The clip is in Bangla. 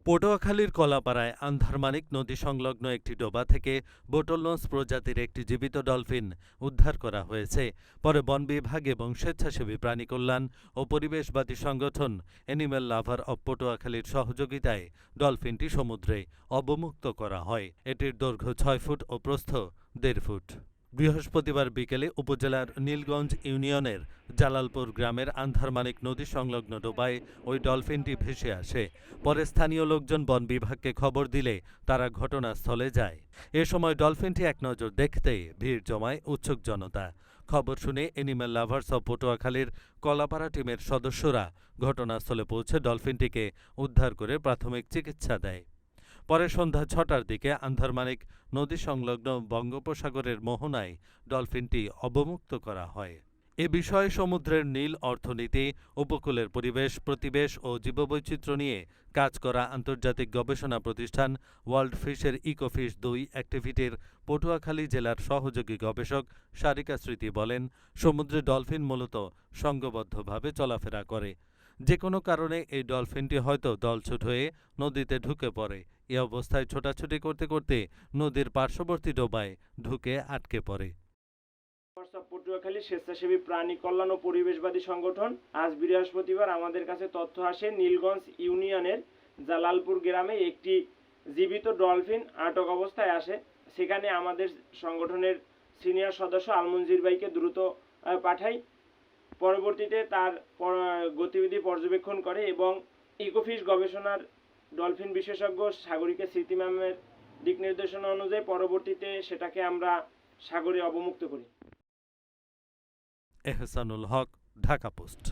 পটুয়াখালীর কলাপাড়ায় আন্ধারমানিক নদী সংলগ্ন একটি ডোবা থেকে বোটলনস প্রজাতির একটি জীবিত ডলফিন উদ্ধার করা হয়েছে। পরে বন বিভাগ এবং স্বেচ্ছাসেবী প্রাণী কল্যাণ ও পরিবেশবাদী সংগঠন অ্যানিম্যাল লাভার অব পটুয়াখালীর সহযোগিতায় ডলফিনটি সমুদ্রে অবমুক্ত করা হয়। এটির দৈর্ঘ্য ৬ ফুট ও প্রস্থ ১.৫ ফুট। বৃহস্পতিবার বিকেলে উপজেলার নীলগঞ্জ ইউনিয়নের জালালপুর গ্রামের আন্ধারমানিক নদী সংলগ্ন ডোবায় ওই ডলফিনটি ভেসে আসে। পরে স্থানীয় লোকজন বন বিভাগকে খবর দিলে তারা ঘটনাস্থলে যায়। এ সময় ডলফিনটি এক নজর দেখতে ভিড় জমায় উৎসুক জনতা। খবর শুনে অ্যানিম্যাল লাভার্স অব পটুয়াখালীর কলাপাড়া টিমের সদস্যরা ঘটনাস্থলে পৌঁছে ডলফিনটিকে উদ্ধার করে প্রাথমিক চিকিৎসা দেয়। পরে সন্ধ্যা ৬টার দিকে আন্ধারমানিক নদী সংলগ্ন বঙ্গোপসাগরের মোহনায় ডলফিনটি অবমুক্ত করা হয়। এ বিষয়ে সমুদ্রের নীল অর্থনীতি, উপকূলের পরিবেশ, প্রতিবেশ ও জীববৈচিত্র্য নিয়ে কাজ করা আন্তর্জাতিক গবেষণা প্রতিষ্ঠান ওয়ার্ল্ড ফিশের ইকোফিশ ২ অ্যাক্টিভিটির পটুয়াখালী জেলার সহযোগী গবেষক সারিকা স্মৃতি বলেন, সমুদ্রে ডলফিন মূলত সংঘবদ্ধভাবে চলাফেরা করে। যে কোনো কারণে এই ডলফিনটি হয়তো দলছুট হয়ে নদীতে ঢুকে পড়ে। এ অবস্থায় ছোটাছুটি করতে করতে নদীর পার্শ্ববর্তী ডোবায় ঢুকে আটকে পড়ে। পটুয়াখালী স্বেচ্ছাসেবী প্রাণী কল্যাণ ও পরিবেশবাদী সংগঠন আজ বৃহস্পতিবার আমাদের কাছে তথ্য আসে নীলগঞ্জ ইউনিয়নের জালালপুর গ্রামে একটি জীবিত ডলফিন আটক অবস্থায় আসে। সেখানে আমাদের সংগঠনের সিনিয়র সদস্য আলমনজির ভাইকে দ্রুত পাঠাই। পরবর্তীতে তার গতিবিধি পর্যবেক্ষণ করে এবং ইকোফিশ গবেষণার ডলফিন বিশেষজ্ঞ সাগরিকা স্মৃতি ম্যামের দিক নির্দেশনা অনুযায়ী পরবর্তীতে সেটাকে আমরা সাগরে অবমুক্ত করি। এহসানুল হক, ঢাকা পোস্ট।